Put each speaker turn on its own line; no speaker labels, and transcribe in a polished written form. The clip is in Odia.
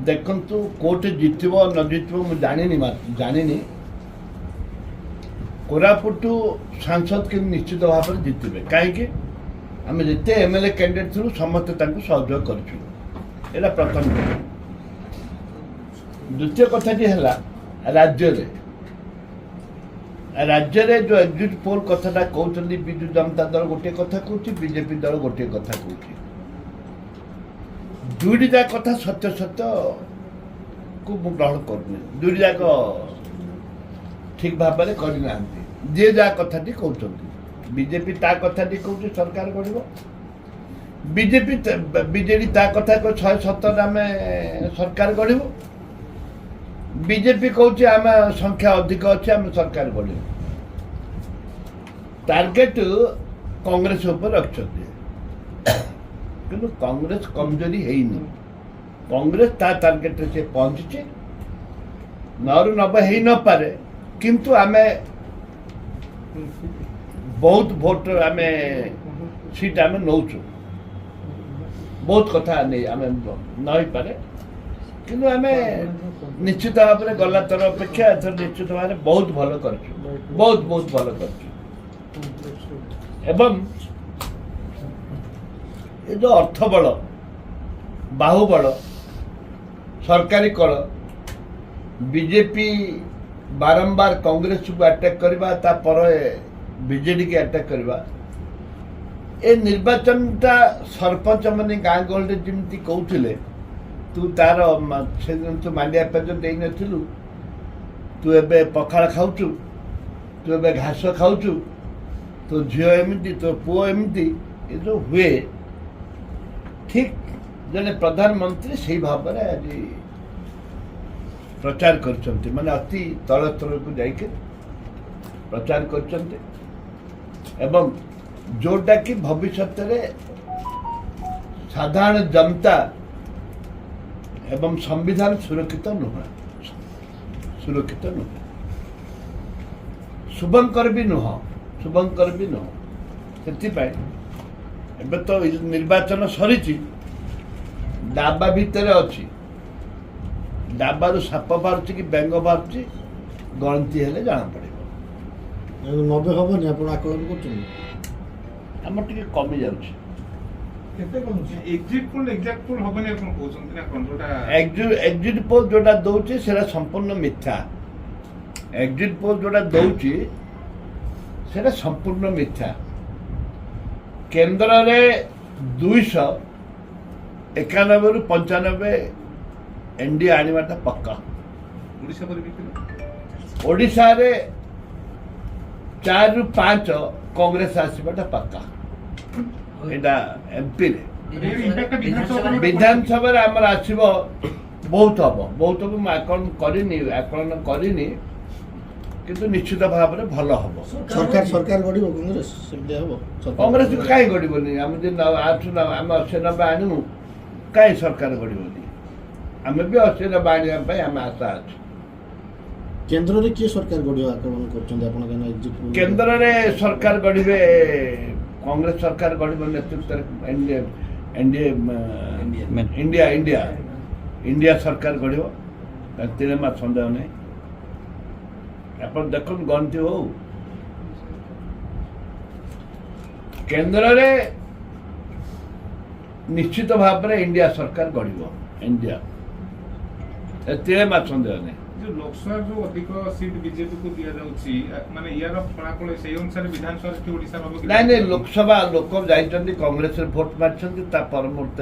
ଦେଖନ୍ତୁ କୋର୍ଟ ଜିତିବ ନ ଜିତିବ ମୁଁ ଜାଣିନି କୋରାପୁଟ ସାଂସଦ କିନ୍ତୁ ନିଶ୍ଚିତ ଭାବରେ ଜିତିବେ କାହିଁକି ଆମେ ଯେତେ ଏମଏଲଏ କ୍ୟାଣ୍ଡିଡେଟ୍ ଥିଲୁ ସମସ୍ତେ ତାଙ୍କୁ ସହଯୋଗ କରିଛୁ ଏଇଟା ପ୍ରଥମ କଥା। ଦ୍ୱିତୀୟ କଥାଟି ହେଲା ରାଜ୍ୟରେ ଯେଉଁ ଏକ୍ଜିଟ୍ ପୋଲ୍ କଥାଟା କହୁଛନ୍ତି ବିଜୁ ଜନତା ଦଳ ଗୋଟିଏ କଥା କହୁଛି ବିଜେପି ଦଳ ଗୋଟିଏ କଥା କହୁଛି ଦୁଇଟି ଯାକ କଥା ସତ୍ୟକୁ ମୁଁ ଗ୍ରହଣ କରୁନି ଦୁଇଟି ଯାକ ଠିକ୍ ଭାବରେ କରିନାହାନ୍ତି ଯିଏ ଯାହା କଥାଟି କହୁଛନ୍ତି ବିଜେପି ତା କଥାଟି କହୁଛି ସରକାର ଗଢ଼ିବ ବିଜେଡି ତା କଥା 170 ଆମେ ସରକାର ଗଢ଼ିବ ବିଜେପି କହୁଛି ଆମେ ସଂଖ୍ୟା ଅଧିକ ଅଛି ଆମେ ସରକାର ଗଢ଼ିବୁ ଟାର୍ଗେଟ କଂଗ୍ରେସ ଉପରେ ରଖିଛନ୍ତି କିନ୍ତୁ କଂଗ୍ରେସ କମଜୋରି ହେଇନି କଂଗ୍ରେସ ତା ଟାର୍ଗେଟରେ ସେ ପହଞ୍ଚିଛି 9-90 ହେଇନପାରେ କିନ୍ତୁ ଆମେ ବହୁତ ଭୋଟ ଆମେ ସିଟ୍ ଆମେ ନେଉଛୁ ବହୁତ କଥା ନେଇ ଆମେ ନ ହେଇପାରେ କିନ୍ତୁ ଆମେ ନିଶ୍ଚିତ ଭାବରେ ଗଲା ଥର ଅପେକ୍ଷା ଏଥର ନିଶ୍ଚିତ ଭାବରେ ବହୁତ ଭଲ କରିଛୁ ବହୁତ ଭଲ କରିଛୁ ଏବଂ ଏ ଯେଉଁ ଅର୍ଥବଳ ବାହୁବଳ ସରକାରୀ କଳ ବିଜେପି ବାରମ୍ବାର କଂଗ୍ରେସକୁ ଆଟାକ୍ କରିବା ତାପରେ ବିଜେଡିକି ଆଟାକ୍ କରିବା ଏ ନିର୍ବାଚନଟା ସରପଞ୍ଚ ମାନେ ଗାଁ ଗହଳିରେ ଯେମିତି କହୁଥିଲେ ତୁ ତାର ସେଦିନ ତୁ ମାଣ୍ଡିଆ ପେଜ ଦେଇନଥିଲୁ ତୁ ଏବେ ପଖାଳ ଖାଉଛୁ ତୁ ଏବେ ଘାସ ଖାଉଛୁ ତୋ ଝିଅ ଏମିତି ତୋ ପୁଅ ଏମିତି ଏ ଯେଉଁ ହୁଏ ଠିକ୍ ଜଣେ ପ୍ରଧାନମନ୍ତ୍ରୀ ସେଇ ଭାବରେ ଆଜି ପ୍ରଚାର କରିଛନ୍ତି ମାନେ ଅତି ତଳ ସ୍ତରକୁ ଯାଇକି ପ୍ରଚାର କରିଛନ୍ତି ଏବଂ ଯେଉଁଟାକି ଭବିଷ୍ୟତରେ ସାଧାରଣ ଜନତା ଏବଂ ସମ୍ବିଧାନ ସୁରକ୍ଷିତ ନୁହେଁ ଶୁଭଙ୍କର ବି ନୁହଁ ସେଥିପାଇଁ ଏବେ ତ ନିର୍ବାଚନ ସରିଛି ଡାବା ଭିତରେ ଅଛି ଡାବାରୁ ସାପ ବାହାରୁଛି କି ବେଙ୍ଗ ବାହାରୁଛି ଗଣତି ହେଲେ ଜଣାପଡ଼ିବ
90 ହବନି ଆପଣ ଆକଳନ କରୁଛନ୍ତି
ଆମର ଟିକେ କମି ଯାଉଛି
ଏକ୍ଜିଟ୍ ପୋଲ୍ ହବନି ଆପଣ କହୁଛନ୍ତି ନା କ'ଣ ଯୋଉଟା
ଏକ୍ଜିଟ୍ ପୋଲ୍ ଯୋଉଟା ଦଉଛି ସେଟା ସମ୍ପୂର୍ଣ୍ଣ ମିଥ୍ୟା ଏକ୍ଜିଟ୍ ପୋଲ୍ ଯୋଉଟା ଦଉଛି ସେଟା ସମ୍ପୂର୍ଣ୍ଣ ମିଥ୍ୟା କେନ୍ଦ୍ରରେ 291ରୁ 95 ଏନ୍ଡିଏ ଆଣିବାଟା ପକ୍କା
ଓଡ଼ିଶା ପରିପ୍ରେକ୍ଷୀରେ
ଓଡ଼ିଶାରେ 4ରୁ 5 କଂଗ୍ରେସ ଆସିବାଟା ପକ୍କା ଏଇଟା ଏମ୍ପିରେ ବିଧାନସଭାରେ ଆମର ଆସିବ ବହୁତ ହବ ମୁଁ ଆକଳନ କରିନି କିନ୍ତୁ ନିଶ୍ଚିତ ଭାବରେ ଭଲ ହବ
ସରକାର ଗଢ଼ିବ କଂଗ୍ରେସ ସେମିତି ହବ
କଂଗ୍ରେସକୁ କାହିଁ ଗଢ଼ିବନି ଆମେ ଯଦି ଆମେ 80-90 ଆଣିବୁ କାହିଁ ସରକାର ଗଢ଼ିବନି ଆମେ ବି 80-90 ଆଣିବା ପାଇଁ ଆମେ ଆଶା ଅଛି
କେନ୍ଦ୍ରରେ କିଏ ସରକାର ଗଢ଼ିବ ଆକଳନ କରୁଛନ୍ତି ଆପଣ
କେନ୍ଦ୍ରରେ ସରକାର ଗଢ଼ିବେ କଂଗ୍ରେସ ସରକାର ଗଢ଼ିବ ନେତୃତ୍ୱରେ ଇଣ୍ଡିଆ ସରକାର ଗଢ଼ିବ ତିଳେ ମାସ ସନ୍ଦେହ ନାହିଁ ଆପଣ ଦେଖନ୍ତୁ ଗଣତି ହଉ କେନ୍ଦ୍ରରେ ନିଶ୍ଚିତ ଭାବରେ ଇଣ୍ଡିଆ ସରକାର ଗଢ଼ିବ ତିଳେ ମାସ ସନ୍ଦେହ ନାହିଁ
ଲୋକସଭା ଯୋଉ ଅଧିକ ସିଟ୍ ବିଜେପିକୁ ଦିଆଯାଉଛି ମାନେ ୟାର ଫଳାଫଳ ସେଇ ଅନୁସାରେ ବିଧାନସଭା ଓଡ଼ିଶା
ନାଇଁ ଲୋକସଭା ଲୋକ ଯାଇଛନ୍ତି କଂଗ୍ରେସରେ ଭୋଟ ମାରିଛନ୍ତି ତା ପରମୂର୍ତ୍ତ